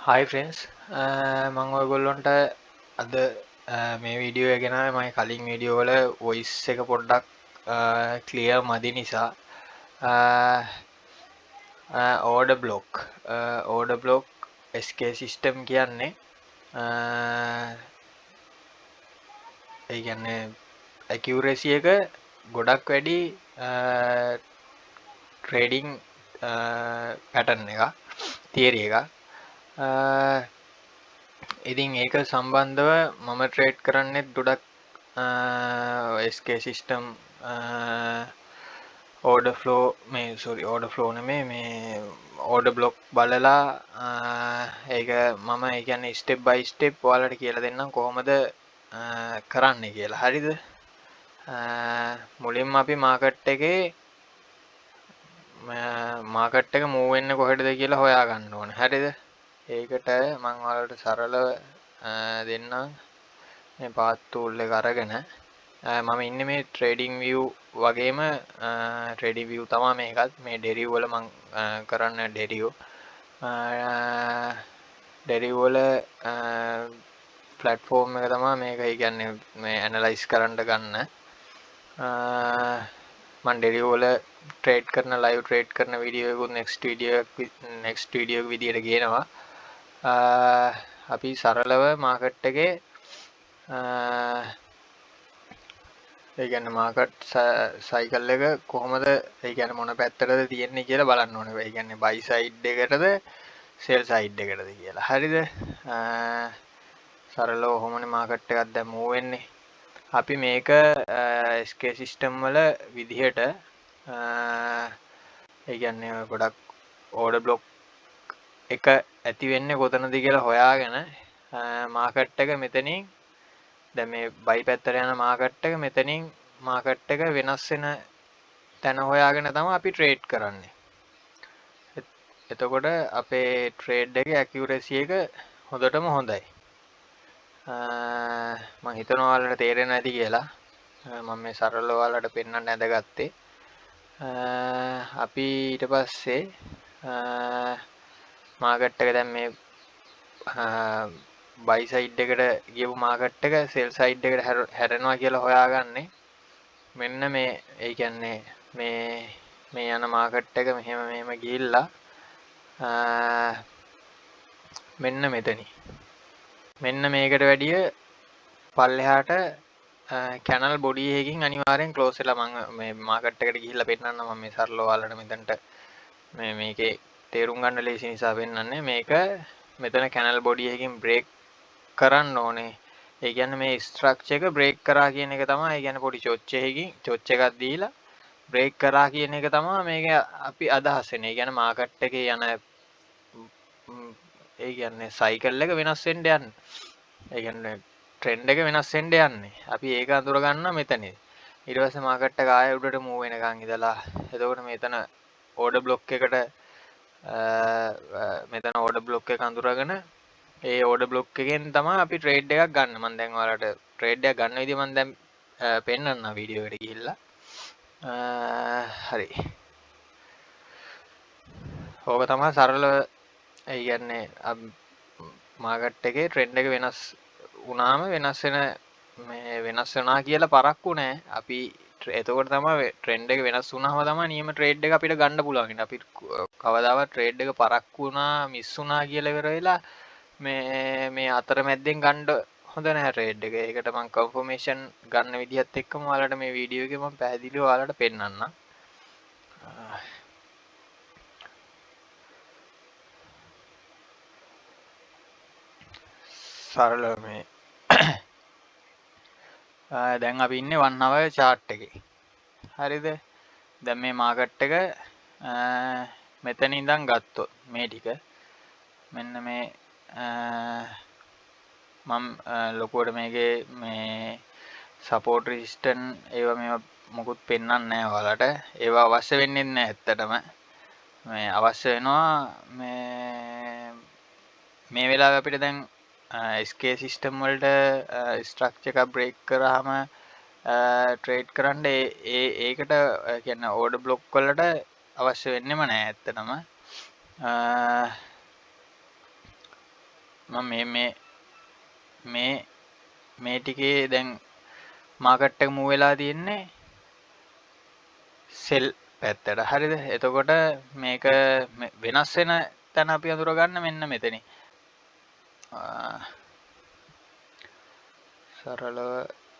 හයි friends මම ඔයගොල්ලන්ට අද මේ වීඩියෝ එක ගෙනාවේ මම කලින් වීඩියෝ වල වොයිස් එක පොඩ්ඩක් ක්ලියර් මදි නිසා ඕඩර් බ්ලොක් SK සිස්ටම් කියන්නේ ඒ කියන්නේ ඇකියුරසි එක ගොඩක් වැඩි ට්‍රේඩිං පැටර්න් එක තියරි එක ඉතින් ඒක සම්බන්ධව මම ට්‍රේඩ් කරන්නෙත් ගොඩක් SK සිස්ටම් ඕඩර් ෆ්ලෝ නෙමේ මේ ඕඩර් බ්ලොක් බලලා ඒක මම ඒ කියන්නේ ස්ටෙප් බයි ස්ටෙප් ඔයාලට කියලා දෙන්නම් කොහොමද කරන්නේ කියලා. හරිද? මුලින්ම අපි මාකට් එක මූව් වෙන්නේ කොහෙටද කියලා හොයා ගන්න ඕනේ. හරිද? ඒකට මම ඔයාලට සරලව දෙන්නම් මේ පාත් ටූල් එක අරගෙන මම ඉන්නේ මේ ට්‍රේඩිං view වගේම ට්‍රේඩිං view තමයි මේකත් මේ ඩෙරිව් වල මම කරන්න ඩෙරිව් වල platform එක තමයි මේක. ඒ කියන්නේ මේ ඇනලයිස් කරන්න ගන්න මම ඩෙරිව් වල ට්‍රේඩ් කරන ලයිව් ට්‍රේඩ් කරන වීඩියෝ එකකුත් නෙක්ස්ට් වීඩියෝ එක විදියට ගේනවා. අපි සරලව මාකට් එකේ ඒ කියන්නේ මාකට් සයිකල් එක කොහොමද ඒ කියන්නේ මොන පැත්තටද තියෙන්නේ කියලා බලන්න ඕනේ. ඒ කියන්නේ බයි සයිඩ් එකටද සෙල් සයිඩ් එකටද කියලා. හරිද? සරලව කොහොමනේ මාකට් එකක් දැන් මූව් වෙන්නේ. අපි මේක SK සිස්ටම් වල විදිහට ඒ කියන්නේ ගොඩක් ඕඩර් බ්ලොක් එක ඇති වෙන්නේ කොතනද කියලා හොයාගෙන මාකට් එක මෙතනින් දැන් මේ බයි පැත්තට යන මාකට් එක මෙතනින් මාකට් එක වෙනස් වෙන තැන හොයාගෙන තමයි අපි ට්‍රේඩ් කරන්නේ. එතකොට අපේ ට්‍රේඩ් එකේ ඇකියුරසි එක හොඳටම හොඳයි. මම හිතනවා ඔයාලට තේරෙන්නේ නැති කියලා. මම මේ සරලව ඔයාලට පෙන්වන්න ඇඳගත්තේ. අපි ඊට පස්සේ මාකට් එක දැන් මේ බයි සයිඩ් එකට ගියපු මාකට් එක සෙල් සයිඩ් එකට හැරෙනවා කියලා හොයාගන්නේ මෙන්න මේ ඒ කියන්නේ මේ යන මාකට් එක මෙහෙම ගිහිල්ලා මෙන්න මෙතනින් මෙන්න මේකට වැඩිය පල්ලෙහාට කැනල් බොඩි එකකින් අනිවාර්යෙන් ක්ලෝස් වෙලා මම මේ මාකට් එකට ගිහිල්ලා පෙන්නන්න මම මේ සරලව ඔයාලට මෙතනට මේකේ තේරුම් ගන්න ලේසි නිසා පෙන්නන්නේ මේක මෙතන කැනල් බොඩි එකකින් බ්‍රේක් කරන්න ඕනේ. ඒ කියන්නේ මේ ස්ට්‍රක්චර් එක බ්‍රේක් කරා කියන එක තමයි. ඒ කියන්නේ පොඩි චොච් එකක් දීලා බ්‍රේක් කරා කියන එක තමයි මේක අපි අදහස් වෙන්නේ. ඒ කියන්නේ මාකට් එකේ යන ඒ කියන්නේ සයිකල් එක වෙනස් වෙන්න යන්නේ. ඒ කියන්නේ ට්‍රෙන්ඩ් එක වෙනස් වෙන්න යන්නේ. අපි ඒක අඳුර ගන්න මෙතනදී. ඊට පස්සේ මාකට් එක ආයෙ උඩට මූව් වෙනකන් ඉඳලා එතකොට මෙතන ඕඩර් බ්ලොක් එකට මෙතන ඕඩර් බ්ලොක් එක අඳුරගෙන ඒ ඕඩර් බ්ලොක් එකෙන් තමයි අපි ට්‍රේඩ් එකක් ගන්න. මම දැන් ඔයාලට ට්‍රේඩ් එකක් ගන්න විදිහ මම දැන් පෙන්නන්න වීඩියෝ එකට ගිහිල්ලා. හරි. ඕක තමයි සරල ඒ කියන්නේ මාකට් එකේ ට්‍රෙන්ඩ් එක වෙනස් වුණාම වෙනස් වෙනවා කියලා පරක්කු නැහැ. අපි එතකොට තමයි ට්‍රෙන්ඩ් එක වෙනස් වුණාම තමයි නියම ට්‍රේඩ් එක අපිට ගන්න පුළුවන්. අපි කවදාවත් ට්‍රේඩ් එක පරක්කු වුණා මිස් වුණා කියලා ඉවර වෙලා මේ අතරමැද්දෙන් ගන්න හොඳ නැහැ ට්‍රේඩ් එක. ඒකට මම කන්ෆර්මේෂන් ගන්න විදිහත් එක්කම ඔයාලට මේ වීඩියෝ එකේ මම පැහැදිලිව ඔයාලට පෙන්නන්නම්. සරලව මේ දැන් අපි ඉන්නේ 1 hour chart එකේ. හරිද? දැන් මේ මාකට් එක මෙතන ඉඳන් ගත්තොත් මේ ටික මෙන්න මේ මම ලොකුවට මේකේ මේ සපෝට් රෙසිස්ටන්ට් ඒවා මොකුත් පෙන්වන්නේ නැහැ ඔයාලට. ඒවා අවශ්‍ය වෙන්නේ නැහැ ඇත්තටම. මේ අවශ්‍ය වෙනවා මේ වෙලාවේ අපිට දැන් SK සිස්ටම් වලට ස්ට්‍රක්චර් එකක් බ්‍රේක් කරාම ට්‍රේඩ් කරන්න ඒකට කියන්නේ ඕඩර් බ්ලොක් වලට අවශ්‍ය වෙන්නෙම නැහැ ඇත්තටම. මම මේ ටිකේ දැන් මාකට් එක මූව් වෙලා තියෙන්නේ සෙල් පැත්තට. හරිද? එතකොට මේක වෙනස් වෙන තැන අපි අඳුරගන්න මෙන්න මෙතනින්. සරලව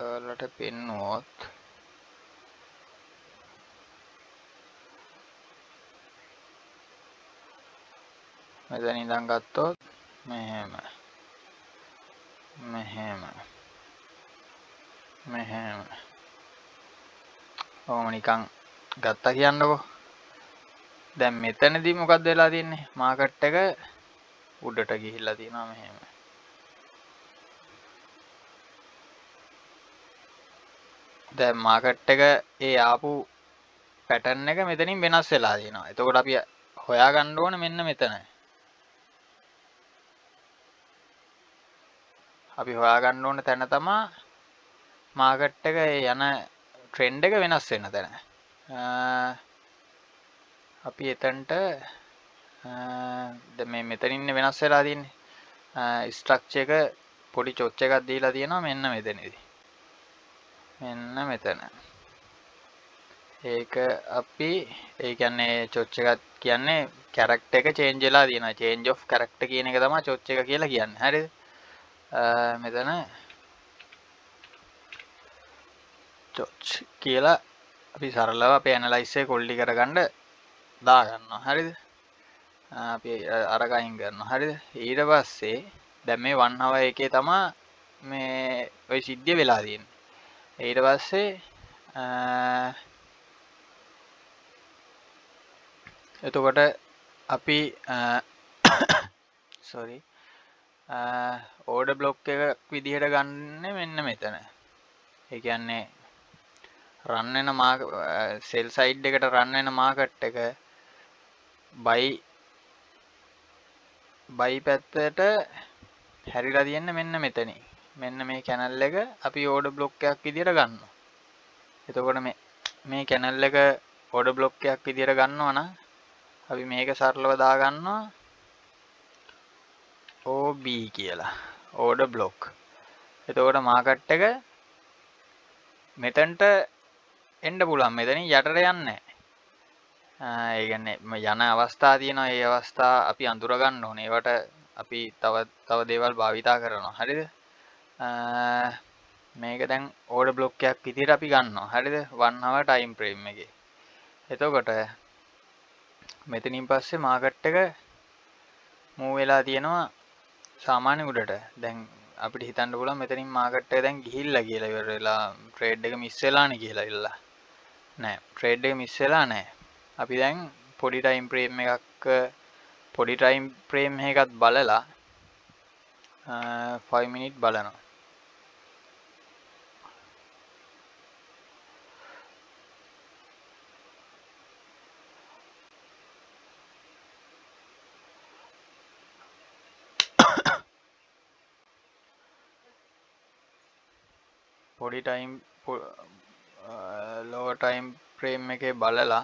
ඔයාලට පෙන්නුවොත් මෙතන ඉඳන් ගත්තොත් මෙහෙම ඔහොම නිකන් ගත්තා කියන්නකෝ. දැන් මෙතනදී මොකක්ද වෙලා තියෙන්නේ? මාකට් එක උඩට ගිහිල්ලා තියෙනවා මෙහෙම. දැන් මාකට් එක ඒ ආපු පැටර්න් එක මෙතනින් වෙනස් වෙලා තියෙනවා. එතකොට අපි හොයාගන්න ඕනේ මෙන්න මෙතන. අපි හොයාගන්න ඕන තැන තමයි මාකට් එක යන ට්‍රෙන්ඩ් එක වෙනස් වෙන තැන. අපි එතනට දැන් මේ මෙතනින් වෙනස් වෙලා තියෙන්නේ. ස්ට්‍රක්චර් එක පොඩි චොච් එකක් දීලා තියෙනවා මෙන්න මෙතනදී. මෙන්න මෙතන. ඒක අපි ඒ කියන්නේ චොච් එකක් කියන්නේ කැරක්ටර් එක චේන්ජ් වෙලා තියෙනවා. චේන්ජ් ඔෆ් කැරක්ටර් කියන එක තමයි චොච් එක කියලා කියන්නේ. හරිද? මෙතන චොච් කියලා අපි සරලව අපේ ඇනලයිස් එක කොල්ලි කරගන්න දා ගන්නවා. හරිද? අපි අරගයින් කරනවා. හරිද? ඊට පස්සේ දැන් මේ 1 hour එකේ තමයි මේ ওই සිද්ධිය වෙලා තියෙන්නේ. ඊට පස්සේ එතකොට අපි sorry ඕඩර් බ්ලොක් එකක් විදිහට ගන්න මෙන්න මෙතන. ඒ කියන්නේ රන් වෙන සෙල් සයිඩ් එකට රන් වෙන මාකට් එක බයි පැත්තට හැරිලා තියෙන්නේ මෙන්න මෙතනින්. මෙන්න මේ කැනල් එක අපි ඕඩර් බ්ලොක් එකක් විදිහට ගන්නවා. එතකොට මේ කැනල් එක ඕඩර් බ්ලොක් එකක් විදිහට ගන්නවා නම් අපි මේක සරලව දා ගන්නවා OB කියලා. Order block. එතකොට මාකට් එක මෙතනට එන්න පුළුවන්. මෙතනින් යටට යන්නේ නැහැ. ඒ කියන්නේ යන අවස්ථා තියෙනවා. ඒ අවස්ථා අපි අඳුර ගන්න ඕනේ. ඒවට අපි තව දේවල් භාවිතා කරනවා. හරිද? මේක දැන් ඕඩර් බ්ලොක් එකක් විදිහට අපි ගන්නවා. හරිද? 1 hour time frame එකේ. එතකොට මෙතනින් පස්සේ මාකට් එක මූව් වෙලා තියෙනවා සාමාන්‍ය උඩට. දැන් අපිට හිතන්න පුළුවන් මෙතනින් මාකට් එක දැන් ගිහිල්ලා කියලා ඉවර වෙලා ට්‍රේඩ් එක මිස් වෙලානේ කියලා ඉල්ලා. නෑ ට්‍රේඩ් එක මිස් වෙලා නෑ. අපි දැන් පොඩි ටයිම් ෆ්‍රේම් එකක් බලලා 5 මිනිත් බලනවා. පොඩි ටයිම් ලෝවර් ටයිම් ෆ්‍රේම් එකේ බලලා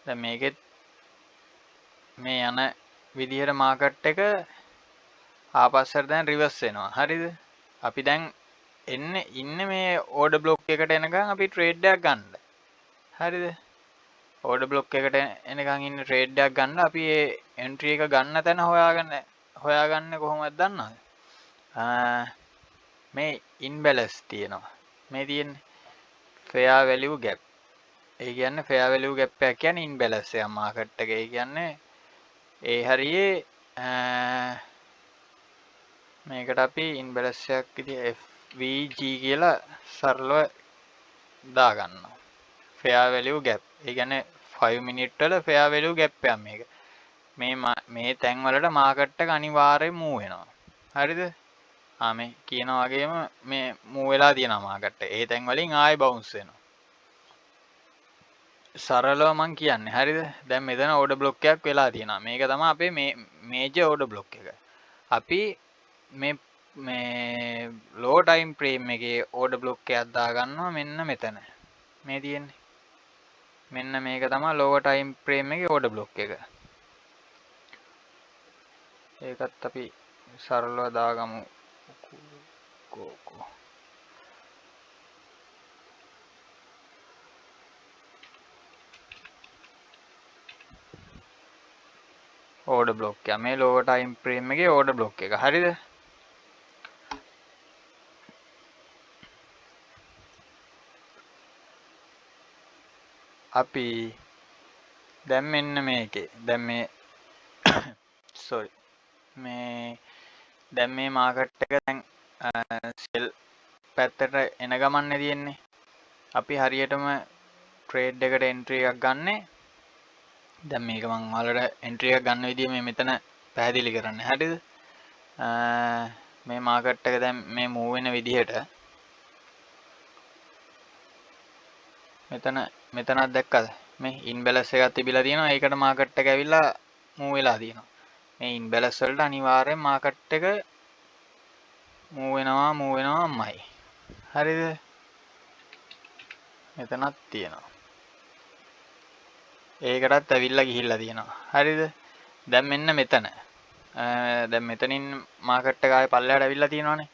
දැන් මේකෙත් මේ යන විදිහට මාකට් එක ආපස්සට දැන් රිවර්ස් වෙනවා. හරිද? අපි දැන් ඉන්නේ මේ ඕඩර් බ්ලොක් එකට එනකන් අපි ට්‍රේඩ් එකක් ගන්න. හරිද? ඕඩර් බ්ලොක් එකට එනකන් ඉන්න ට්‍රේඩ් එකක් ගන්න අපි ඒ එන්ට්‍රි එක ගන්න තැන හොයාගන්න කොහොමද දන්නවද? මේ ඉන්බැලන්ස් තියෙනවා. මේ තියෙන්නේ fair value gap. ඒ කියන්නේ fair value gap එක කියන්නේ ඉන්බැලන්ස් එක මාකට් එකේ. ඒ කියන්නේ ඒ හරියේ මේකට අපි ඉන්බැලන්ස් එකක් විදිහට FVG කියලා සරලව දා ගන්නවා. fair value gap. ඒ කියන්නේ 5 මිනිත් වල fair value gap එකක් මේක. මේ තැන් වලට මාකට් එක අනිවාර්යයෙන් මූව් වෙනවා. හරිද? මේ කියනා වගේම මේ මූව් වෙලා තියෙනවා මාකට් එක. ඒ තැන් වලින් ආයෙ බවුන්ස් වෙනවා. සරලව මං කියන්නේ. හරිද? දැන් මෙතන ඕඩර් බ්ලොක් එකක් වෙලා තියෙනවා. මේක තමයි අපේ මේජර් ඕඩර් බ්ලොක් එක. අපි මේ ලෝ ටයිම් ෆ්‍රේම් එකේ ඕඩර් බ්ලොක් එකක් දා ගන්නවා මෙන්න මෙතන. මේ තියෙන්නේ. මෙන්න මේක තමයි ලෝවර් ටයිම් ෆ්‍රේම් එකේ ඕඩර් බ්ලොක් එක. ඒකත් අපි සරලව දාගමු. ඕඩර් බ්ලොක් එක. මේ ලෝවර් ටයිම් ෆ්‍රේම් එකේ ඕඩර් බ්ලොක් එක. හරිද? අපි දැන් මෙන්න මේකේ. දැන් මේ sorry. මේ දැන් මේ මාකට් එක දැන් සෙල් පැත්තට එන ගමන්නේ තියෙන්නේ. අපි හරියටම ට්‍රේඩ් එකට එන්ට්‍රි එකක් ගන්නෙ. දැන් මේක මම ඔයාලට එන්ට්‍රි එකක් ගන්න විදිය මේ මෙතන පැහැදිලි කරන්න. හරිද? මේ මාකට් එක දැන් මේ මූව් වෙන විදිහට මෙතනක් දැක්කද? මේ ඉන්බැලන්ස් එකක් තිබිලා තියෙනවා. ඒකට මාකට් එක ඇවිල්ලා මූව් වෙලා තියෙනවා. මේ ඉන්බැලන්ස් වලට අනිවාර්යෙන් මාකට් එක මූව් වෙනවාමයි. හරිද? මෙතනක් තියෙනවා. ඒකටත් ඇවිල්ලා ගිහිල්ලා තියෙනවා. හරිද? දැන් මෙන්න මෙතන. දැන් මෙතනින් මාකට් එක ආයේ පල්ලෙහාට ඇවිල්ලා තියෙනවානේ.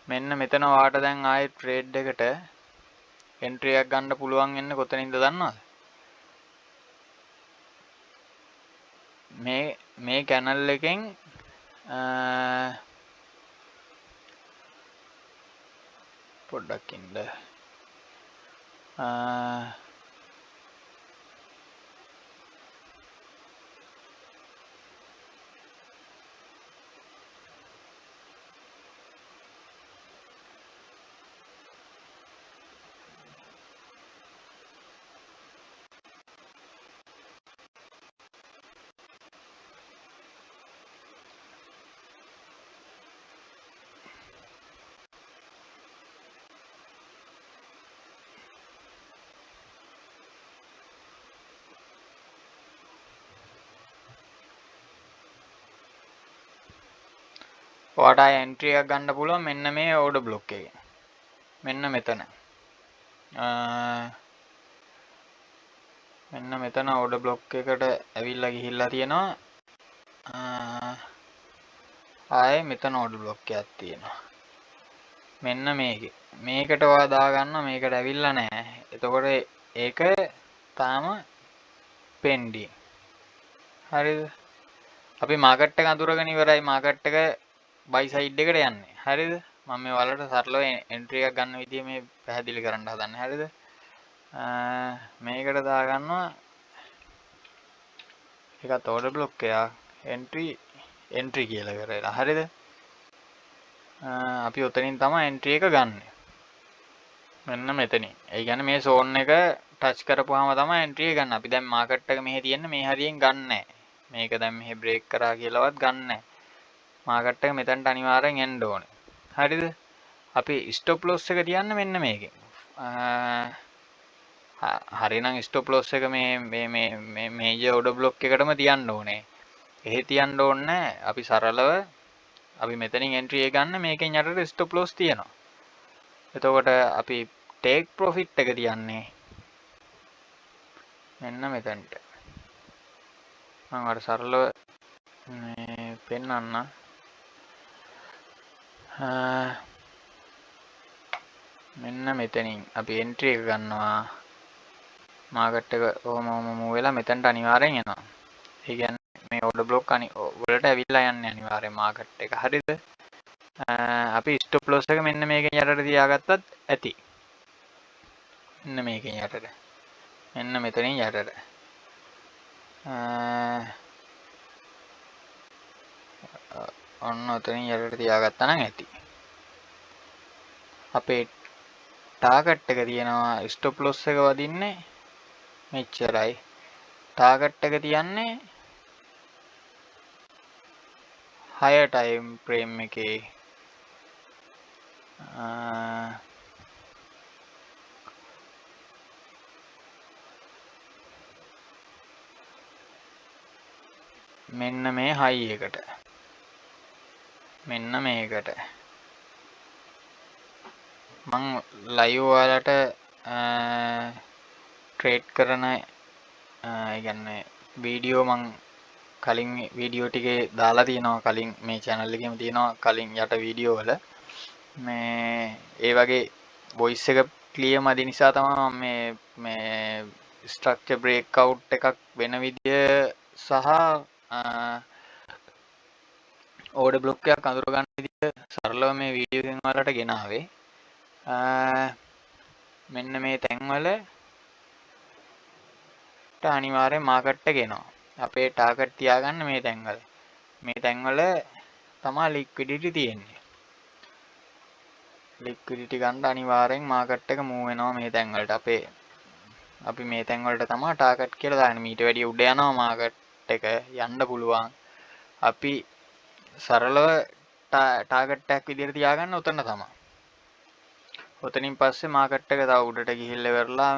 මෙන්න මෙතන වාට දැන් ආයේ ට්‍රේඩ් එකට එන්ට්‍රි එකක් ගන්න පුළුවන් වෙන්නේ කොතනින්ද දන්නවද? මේ කැනල් එකෙන් පොඩ්ඩක් ඉන්න. ඔයාට එන්ට්‍රි එකක් ගන්න පුළුවන් මෙන්න මේ ඕඩර් බ්ලොක් එකේ. මෙන්න මෙතන. මෙන්න මෙතන ඕඩර් බ්ලොක් එකට ඇවිල්ලා ගිහිල්ලා තියෙනවා. ආයේ මෙතන ඕඩර් බ්ලොක් එකක් තියෙනවා. මෙන්න මේකේ. මේකට ඔයා දාගන්න මේකට ඇවිල්ලා නැහැ. එතකොට ඒක තාම පෙන්ඩින්. හරිද? අපි මාකට් එක අඳුරගෙන ඉවරයි. මාකට් එක බයි සයිඩ් එකට යන්නේ. හරිද? මම මේ ඔයාලට සරලව එන්ට්‍රි එකක් ගන්න විදිය මේ පැහැදිලි කරන්න හදන්නේ. හරිද? මේකට දාගන්නවා ඒකත් ඕඩර් බ්ලොක් එකක් එන්ට්‍රි කියලා කරලා. හරිද? අපි උතනින් තමයි එන්ට්‍රි එක ගන්න. මෙන්න මෙතනින්. ඒ කියන්නේ මේ zone එක ටච් කරපුවාම තමයි එන්ට්‍රි එක ගන්න. අපි දැන් මාකට් එක මෙහෙ තියෙන්නේ මේ හරියෙන් ගන්නෑ. මේක දැන් මෙහෙ බ්‍රේක් කරා කියලාවත් ගන්නෑ. මාකට් එක මෙතනට අනිවාර්යෙන් එන්න ඕනේ. හරිද? අපි ස්ටොප් ලොස් එක තියන්නේ මෙන්න මේකෙන්. හරිනම් ස්ටොප් ලොස් එක මේ මේජර් ඕඩර් බ්ලොක් එකටම තියන්න ඕනේ. එහෙ තියන්න ඕනේ අපි සරලව අපි මෙතනින් එන්ට්‍රි එක ගන්න මේකෙන් යටට ස්ටොප් ලොස් තියෙනවා. එතකොට අපි ටේක් ප්‍රොෆිට් එක තියන්නේ මෙන්න මෙතනට. මම අර සරලව මේ පෙන්නන්න. මෙන්න මෙතනින් අපි එන්ට්‍රි එක ගන්නවා. මාකට් එක ඔහොම මූව් වෙලා මෙතනට අනිවාර්යෙන් එනවා. ඒ කියන්නේ මේ ඕඩර් බ්ලොක් වලට ඇවිල්ලා යන්නේ අනිවාර්යෙන් මාකට් එක. හරිද? අපි ස්ටොප් ලොස් එක මෙන්න මේකෙන් යටට තියාගත්තත් ඇති. මෙන්න මේකෙන් යටට. මෙන්න මෙතනින් යටට. ඔන්න ඔතනින් යටට තියාගත්තා නම් ඇති. අපේ ටාගට් එක තියෙනවා ස්ටොප් ලොස් එක වදින්නේ මෙච්චරයි. ටාගට් එක තියන්නේ 6 ටයිම් ෆ්‍රේම් එකේ මෙන්න මේ හයි එකට. මෙන්න මේකට. මං ලයිව් ඔයාලට ට්‍රේඩ් කරන ඒ කියන්නේ වීඩියෝ මං කලින් වීඩියෝ ටිකේ දාලා තියෙනවා කලින් මේ channel එකේම තියෙනවා කලින් යට වීඩියෝ වල මේ ඒ වගේ voice එක clear මදි නිසා තමයි මම මේ structure breakout එකක් වෙන විදිය සහ order block එකක් අඳුර ගන්න විදිය සරලව මේ වීඩියෝ එකෙන් ඔයාලට ගෙනාවේ. මෙන්න මේ තැන්වල අනිවාර්යෙන් මාකට් එක එනවා. අපේ ටාගට් තියාගන්න මේ තැන්වල. මේ තැන්වල තමයි ලික්විඩිටි තියෙන්නේ. ලික්විඩිටි ගන්න අනිවාර්යෙන් මාකට් එක මූව් වෙනවා මේ තැන්වලට. අපි මේ තැන්වලට තමයි ටාගට් කියලා දාන්නේ. මීට වැඩිය උඩ යනවා මාකට් එක යන්න පුළුවන්. අපි සරලව ටාගට් එකක් විදිහට තියාගන්න උතන තමයි. ඔතනින් පස්සේ මාකට් එක තව උඩට ගිහිල්ලා ඉවරලා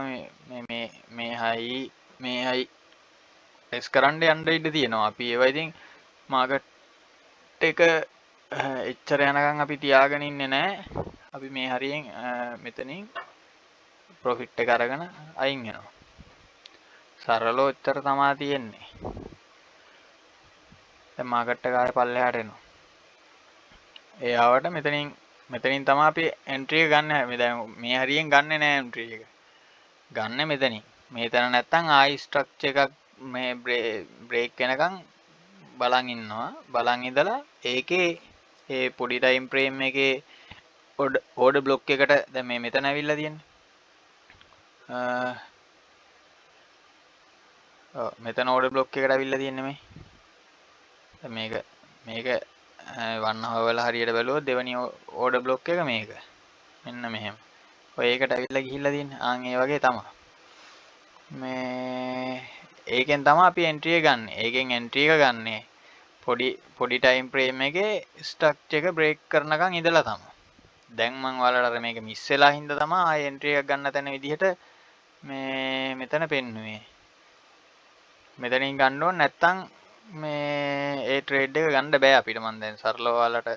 මේ හයි ටෙස්ට් කරන්න යන්න ඉඩ තියෙනවා. අපි ඒවා ඉතින් මාකට් එක එච්චර යනකම් අපි තියාගෙන ඉන්නේ නැහැ. අපි මේ හරියෙන් මෙතනින් ප්‍රොෆිට් එක අරගෙන අයින් වෙනවා. සරලව උත්තර තමයි තියෙන්නේ. දැන් මාකට් එක ආයේ පල්ලෙහාට එනවා. ඒ ආවට මෙතනින් තමයි අපි එන්ට්‍රි එක ගන්න. දැන් මේ හරියෙන් ගන්නෙ නෑ එන්ට්‍රි එක. ගන්න මෙතනින්. මේතන නැත්තම් ආයි ස්ට්‍රක්චර් එකක් මේ බ්‍රේක් වෙනකන් බලන් ඉන්නවා. බලන් ඉඳලා ඒකේ ඒ පොඩි ටයිම් ෆ්‍රේම් එකේ ඕඩර් බ්ලොක් එකට දැන් මේ මෙතන ඇවිල්ලා තියෙන්නේ. මෙතන ඕඩර් බ්ලොක් එකට ඇවිල්ලා තියෙන්නේ මේ. දැන් මේක 1 hour වල හරියට බැලුවොත් දෙවෙනි ඕඩර් බ්ලොක් එක මේක. මෙන්න මෙහෙම. ඔය ඒකට ඇවිල්ලා ගිහිල්ලා තියෙන්නේ. ආන් ඒ වගේ තමයි. මේ ඒකෙන් තමයි අපි එන්ට්‍රි එක ගන්න. ඒකෙන් එන්ට්‍රි එක ගන්නේ පොඩි ටයිම් ෆ්‍රේම් එකේ ස්ට්‍රක්චර් එක බ්‍රේක් කරනකන් ඉඳලා තමයි. දැන් මම ඔයාලට අර මේක මිස් වෙලා හින්දා තමයි ආයෙ එන්ට්‍රි එකක් ගන්න තැන විදිහට මෙතන පෙන්නුවේ. මෙතනින් ගන්න ඕන නැත්තම් ඒ ට්‍රේඩ් එක ගන්න බෑ අපිට. මම දැන් සරලව ඔයාලට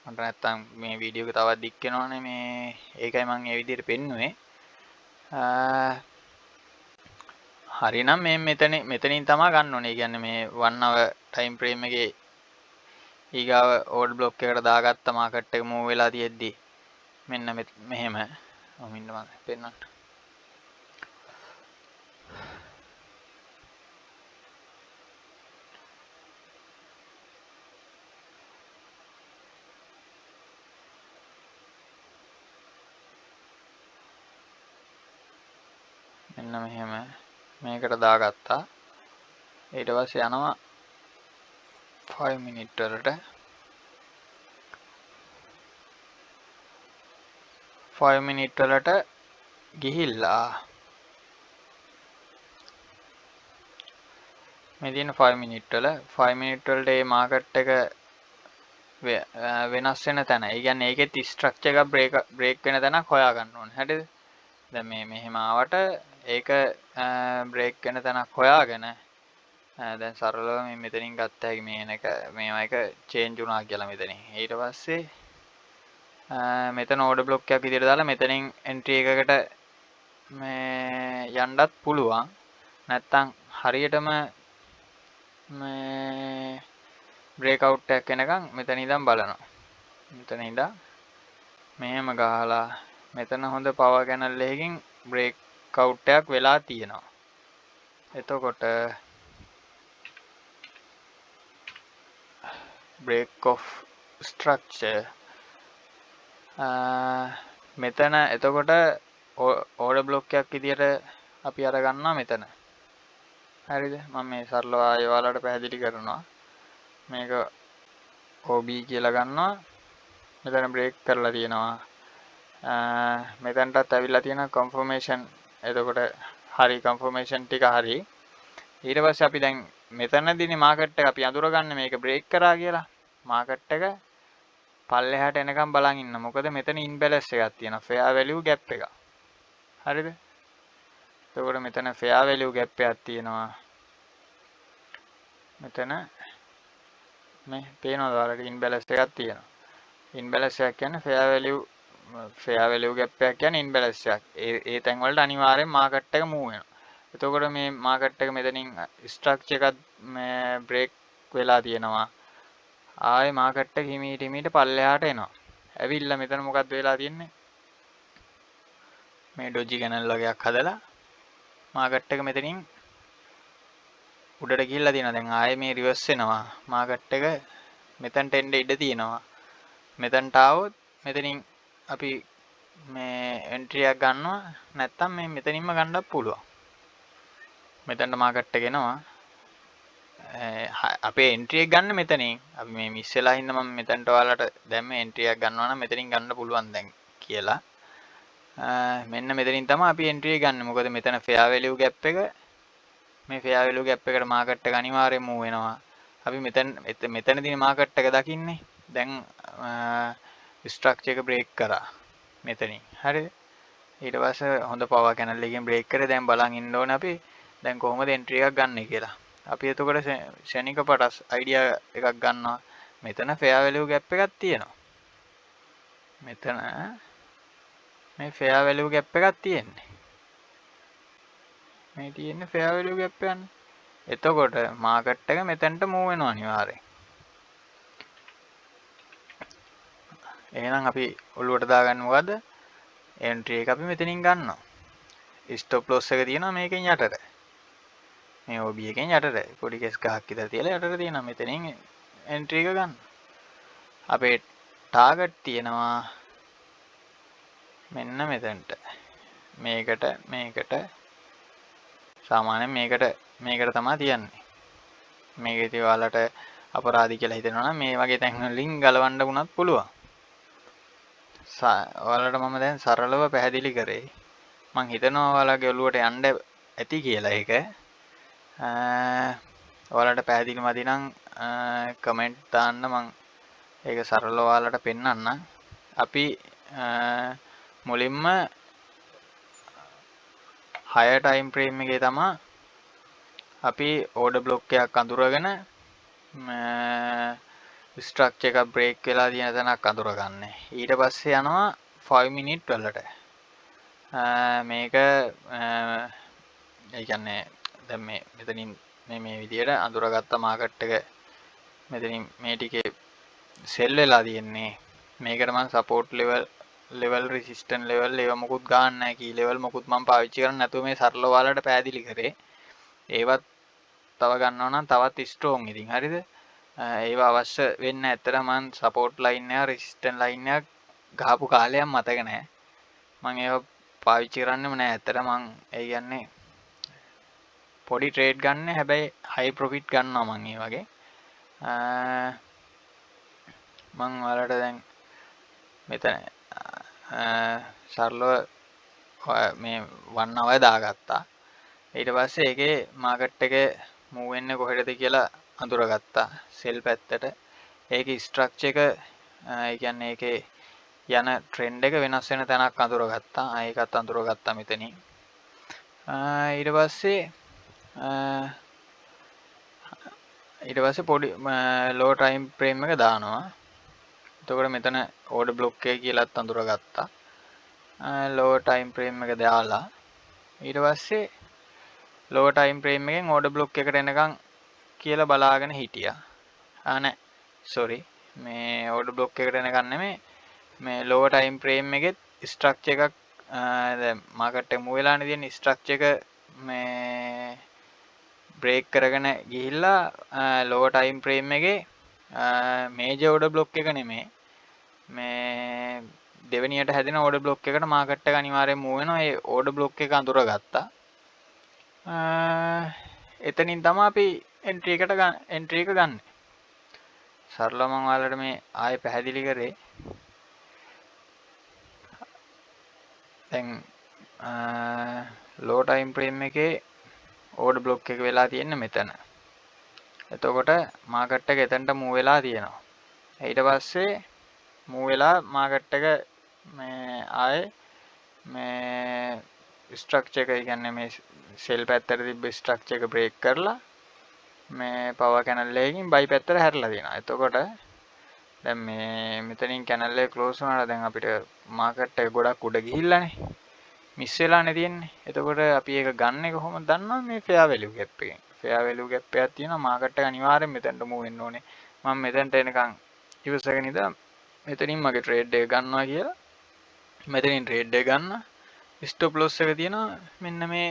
මට නැත්තම් මේ වීඩියෝ එක තවත් දික් වෙනවනේ ඒකයි මම මේ විදිහට පෙන්නුවේ. හරිනම් මෙතනින් තමයි ගන්න ඕනේ. ඒ කියන්නේ මේ 1 hour time frame එකේ ඊගාව ඕඩර් බ්ලොක් එකට දාගත්ත මාකට් එක මූව් වෙලා තියෙද්දි මෙන්න මෙහෙම මම පෙන්නන්න. මෙන්න මෙහෙම මේකට දාගත්තා. ඊට පස්සේ යනවා 5 මිනිත් වලට 5 මිනිත් වලට ගිහිල්ලා මේ තියෙන 5 මිනිත් වල 5 මිනිත් වලට මේ මාකට් එක වෙනස් වෙන තැන. ඒ කියන්නේ ඒකෙත් ස්ට්‍රක්චර් එකක් බ්‍රේක් වෙන තැනක් හොයා ගන්න ඕනේ. හරිද? දැන් මෙහෙම ආවට ඒක බ්‍රේක් වෙන තැනක් හොයාගෙන දැන් සරලව මේ මෙතනින් ගත්ත හැකි මේවා එක චේන්ජ් වුණා කියලා මෙතනින්. ඊට පස්සේ මෙතන ඕඩර් බ්ලොක් එකක් විදිහට දාලා මෙතනින් එන්ට්‍රි එකකට මේ යන්නත් පුළුවන්. නැත්තම් හරියටම මේ බ්‍රේක් අවුට් එකක් එනකන් මෙතන ඉඳන් බලනවා. මෙතන ඉඳන් මෙහෙම ගහලා මෙතන හොඳ පවර් කැනල් එකකින් බ්‍රේක් අවුට් එකක් වෙලා තියෙනවා. එතකොට break of structure මෙතන එතකොට ඕඩර් බ්ලොක් එකක් විදියට අපි අර ගන්නවා මෙතන. හරිද? මම මේ සරලව ආයෙ ඔයාලට පැහැදිලි කරනවා. මේක OB කියලා ගන්නවා. මෙතන බ්‍රේක් කරලා තියෙනවා. මෙතනටත් ඇවිල්ලා තියෙන කන්ෆර්මේෂන්. එතකොට හරි කන්ෆර්මේෂන් ටික හරි. ඊට පස්සේ අපි දැන් මෙතනදීනේ මාකට් එක අපි අඳුරගන්නේ මේක බ්‍රේක් කරා කියලා. මාකට් එක පල්ලෙහාට එනකම් බලන් ඉන්න. මොකද මෙතන ඉන්බැලන්ස් එකක් තියෙනවා. ෆෙයා වැලියු ગેප් එක. හරිද? එතකොට මෙතන ෆෙයා වැලියු ગેප් එකක් තියෙනවා. මෙතන මේ පේනවද ඔයාලට ඉන්බැලන්ස් එකක් තියෙනවා. ඉන්බැලන්ස් එකක් කියන්නේ ෆෙයා වැලියු ગેප් එකක් කියන්නේ ඉන්බැලන්ස් එකක්. ඒ තැන් වලට අනිවාර්යෙන් මාකට් එක මූව් වෙනවා. එතකොට මේ මාකට් එක මෙතනින් ස්ට්‍රක්චර් එකක් මේ බ්‍රේක් වෙලා තියෙනවා. ආයේ මාකට් එක හිමීට පල්ලෙහාට එනවා. ඇවිල්ලා මෙතන මොකද්ද වෙලා තියෙන්නේ? මේ ඩොජි කැනල් වගේක් හදලා මාකට් එක මෙතනින් උඩට ගිහිල්ලා තියෙනවා. දැන් ආයේ මේ රිවර්ස් වෙනවා. මාකට් එක මෙතනට එන්න ඉඩ තියෙනවා. මෙතනට ආවොත් මෙතනින් අපි මේ එන්ට්‍රි එකක් ගන්නවා. නැත්තම් මේ මෙතනින්ම ගන්නත් පුළුවන්. මෙතනට මාකට් එක එනවා. අපේ එන්ට්‍රි එක ගන්න මෙතනින්. අපි මේ මිස් වෙලා හින්දා මම මෙතනට ඔයාලට දැන් මේ එන්ට්‍රි එකක් ගන්නවා නම් මෙතනින් ගන්න පුළුවන් දැන් කියලා. මෙන්න මෙතනින් තමයි අපි එන්ට්‍රි එක ගන්න. මොකද මෙතන ෆෙයා වැලියු ගැප් එක මේ ෆෙයා වැලියු ගැප් එකට මාකට් එක අනිවාර්යයෙන්ම මූව් වෙනවා. අපි මෙතනදී මාකට් එක දකින්නේ. දැන් ස්ට්‍රක්චර් එක බ්‍රේක් කරා. මෙතනින්. හරිද? ඊට පස්සේ හොඳ පවර් කැනල් එකකින් බ්‍රේක් කරේ. දැන් බලන් ඉන්න ඕනේ අපි දැන් කොහොමද එන්ට්‍රි එකක් ගන්නෙ කියලා. අපි එතකොට ෂණික පටස් අයිඩියා එකක් ගන්නවා. මෙතන ෆෙයා වැලියු ගැප් එකක් තියෙනවා. මෙතන මේ ෆෙයා වැලියු ගැප් එකක් තියෙන්නේ. මේ තියෙන්නේ ෆෙයා වැලියු ගැප් එකක්. එතකොට මාකට් එක මෙතනට මූව් වෙනවා අනිවාර්යෙන්. එහෙනම් අපි ඔළුවට දාගන්න මොකද්ද? එන්ට්‍රි එක අපි මෙතනින් ගන්නවා. ස්ටොප් ලොස් එක තියෙනවා මේකෙන් යටට. මේ OB එකෙන් යටට පොඩි කෙස් ගහක් විතර තියලා යටට තියෙනවා. මෙතනින් එන්ට්‍රි එක ගන්න. අපේ ටාගට් තියෙනවා මෙන්න මෙතනට. මේකට සාමාන්‍යයෙන් මේකට තමයි තියන්නේ. මේක ඉතින් ඔයාලට අපරාධි කියලා හිතෙනවා නම් මේ වගේ තැන් වලින් ගලවන්න වුණත් පුළුවන්. ඔයාලට මම දැන් සරලව පැහැදිලි කරේ. මං හිතනවා ඔයාලගේ ඔළුවට යන්න ඇති කියලා ඒක. ඔයාලට පැහැදිලි මදි නම් කමෙන්ට් දාන්න මං ඒක සරලව ඔයාලට පෙන්නන්නම්. අපි මුලින්ම 6 ටයිම් ෆ්‍රේම් එකේ තමයි අපි ඕඩර් බ්ලොක් එකක් අඳුරගෙන ස්ට්‍රක්චර් එකක් බ්‍රේක් වෙලා තියෙන තැනක් අඳුරගන්නේ. ඊට පස්සේ යනවා 5 මිනිත් වලට. මේක ඒ කියන්නේ දැන් මෙතනින් මේ විදියට අඳුරගත්ත මාකට් එක මෙතනින් මේ ටිකේ සෙල් වෙලා තියෙන්නේ. මේකට මම සපෝට් ලෙවල් රෙසිස්ටන්ට් ලෙවල් ඒවා මොකුත් ගන්න නැහැ. කී ලෙවල් මොකුත් මම පාවිච්චි කරන්නේ නැතුව මේ සරල ඔයාලට පැහැදිලි කරේ. ඒවත් තව ගන්නවා නම් තවත් ස්ට්‍රෝං ඉතින් හරිද? ඒවා අවශ්‍ය වෙන්නේ ඇත්තට මම සපෝට් ලයින් එක රෙසිස්ටන්ට් ලයින් එක ගහපු කාලයක් මතක නැහැ. මම ඒවා පාවිච්චි කරන්නේම නැහැ. ඇත්තට මම ඒ කියන්නේ පොඩි ට්‍රේඩ් ගන්න හැබැයි හයි ප්‍රොෆිට් ගන්නවා මම ඒ වගේ. මම ඔයාලට දැන් මෙතන සරලව මේ 1 hour දාගත්තා. ඊට පස්සේ ඒකේ මාකට් එක මූව් වෙන්නේ කොහෙටද කියලා අඳුරගත්තා. සෙල් පැත්තට. ඒකේ ස්ට්‍රක්චර් එක ඒ කියන්නේ ඒකේ යන ට්‍රෙන්ඩ් එක වෙනස් වෙන තැනක් අඳුරගත්තා. ඒකත් අඳුරගත්තා මෙතනින්. ඊට පස්සේ පොඩි ලෝ ටයිම් ෆ්‍රේම් එක දානවා. එතකොට මෙතන ඕඩර් බ්ලොක් එක කියලාත් අඳුරගත්තා. ලෝ ටයිම් ෆ්‍රේම් එක දාලා ඊට පස්සේ ලෝ ටයිම් ෆ්‍රේම් එකෙන් ඕඩර් බ්ලොක් එකට එනකන් කියලා බලාගෙන හිටියා. නෑ සෝරි මේ ඕඩර් බ්ලොක් එකට එනකන් නෙමෙයි මේ ලෝ ටයිම් ෆ්‍රේම් එකෙත් ස්ට්‍රක්චර් එකක් දැන් මාකට් එක මූව් වෙලානේ තියෙන ස්ට්‍රක්චර් එක මේ බ්‍රේක් කරගෙන ගිහිල්ලා ලෝ ටයිම් ෆ්‍රේම් එකේ මේජර් ඕඩර් බ්ලොක් එක නෙමෙයි මේ දෙවෙනියට හැදෙන ඕඩර් බ්ලොක් එකට මාකට් එක අනිවාර්යෙන් මූව් වෙනවා. ඒ ඕඩර් බ්ලොක් එක අඳුරගත්තා. එතනින් තමයි අපි එන්ට්‍රි එක ගන්න. සරලව මම ඔයාලට මේ ආයෙ පැහැදිලි කරේ. දැන් ලෝ ටයිම් ෆ්‍රේම් එකේ ඕඩර් බ්ලොක් එක වෙලා තියෙන්නේ මෙතන. එතකොට මාකට් එක එතනට මූව් වෙලා තියෙනවා. ඊට පස්සේ මූව් වෙලා මාකට් එක මේ ආයේ මේ ස්ට්‍රක්චර් එක කියන්නේ මේ සෙල් පැත්තට තිබ්බ ස්ට්‍රක්චර් එක බ්‍රේක් කරලා මේ පවර් කැනල් එකකින් බයි පැත්තට හැරිලා තියෙනවා. එතකොට දැන් මේ මෙතනින් කැනල් එක ක්ලෝස් වුණාට දැන් අපිට මාකට් එක ගොඩක් උඩ ගිහිල්ලානේ. මිස් වෙලානේ තියෙන්නේ. එතකොට අපි ඒක ගන්න කොහොමද දන්නවද මේ ෆෙයා වැලියු ගැප් එකෙන්. ෆෙයා වැලියු ගැප් එකක් තියෙනවා. මාකට් එක අනිවාර්යෙන් මෙතනට මූව් වෙන්න ඕනේ. මම මෙතනට එනකන් ඉවසගෙන ඉඳලා මෙතනින් මගේ ට්‍රේඩ් එක ගන්නවා කියලා. මෙතනින් ට්‍රේඩ් එක ගන්න. ස්ටොප් ලොස් එක තියෙනවා මෙන්න මේ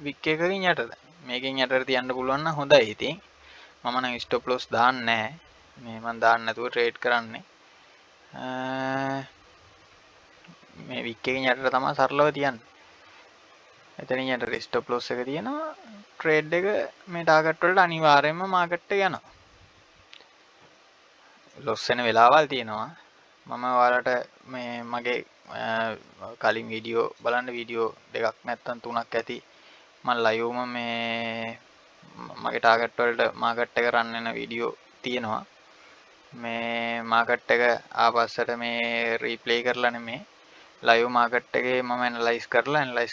වික් එකකින් යටට. මේකෙන් යටට තියන්න පුළුවන් නම් හොඳයි ඉතින්. මම නම් ස්ටොප් ලොස් දාන්නේ නැහැ. මේ මම දාන්න නැතුව ට්‍රේඩ් කරන්නේ. මේ වික් එකෙන් යටට තමයි සරලව තියන්නේ. එතනින් යටට ස්ටොප් ලොස් එක තියෙනවා. ට්‍රේඩ් එක මේ ටාගට් වලට අනිවාර්යයෙන්ම මාකට් එක යනවා. ලොස් වෙන වෙලාවල් තියෙනවා. මම ඔයාලට මේ මගේ කලින් වීඩියෝ බලන්න වීඩියෝ දෙකක් නැත්තම් තුනක් ඇති. මම ලයිව්ම මේ මගේ ටාගට් වලට මාකට් එක රන් වෙන වීඩියෝ තියෙනවා. මේ මාකට් එක ආපස්සට මේ රීප්ලේ කරලා නෙමේ ලයිව් මාකට් එකේ මම ඇනලයිස්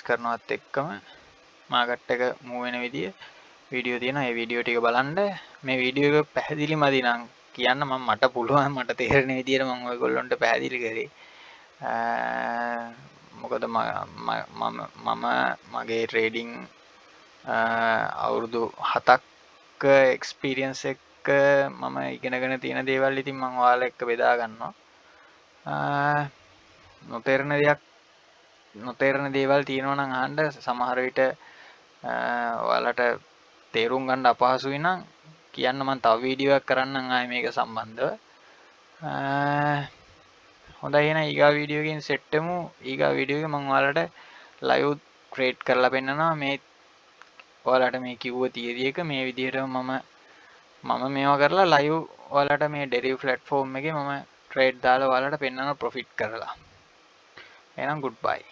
කරනවත් එක්කම මාකට් එක මූව් වෙන විදිය වීඩියෝ තියෙනවා. ඒ වීඩියෝ ටික බලන්න. මේ වීඩියෝ එක පැහැදිලි මදි නම් කියන්න මට පුළුවන් මට තේරෙන විදියට මම ඔයගොල්ලන්ට පැහැදිලි කරේ. මොකද මම මගේ ට්‍රේඩිං අවුරුදු 7ක් එක්ස්පීරියන්ස් එක්ක මම ඉගෙනගෙන තියෙන දේවල් ඉතින් මම ඔයාලා එක්ක බෙදා ගන්නවා. නොතේරෙන දේවල් තියෙනවා නම් අහන්න. සමහර විට ඔයාලට තේරුම් ගන්න අපහසුයි නම් කියන්න මම තව වීඩියෝ එකක් කරන්නම් ආයේ මේක සම්බන්ධව. හොඳයි එහෙනම් ඊගා වීඩියෝ එකකින් සෙට් වෙමු. ඊගා වීඩියෝ එකේ මම ඔයාලට ලයිව් ට්‍රේඩ් කරලා පෙන්නනවා. මේ ඔයාලට මේ කිව්ව තියරි එක මේ විදිහට මම මේවා කරලා ලයිව් ඔයාලට මේ ඩෙරිව් ප්ලැට්ෆෝම් එකේ මම ට්‍රේඩ් දාලා ඔයාලට පෙන්නනවා ප්‍රොෆිට් කරලා. එහෙනම් ගුඩ් බයි.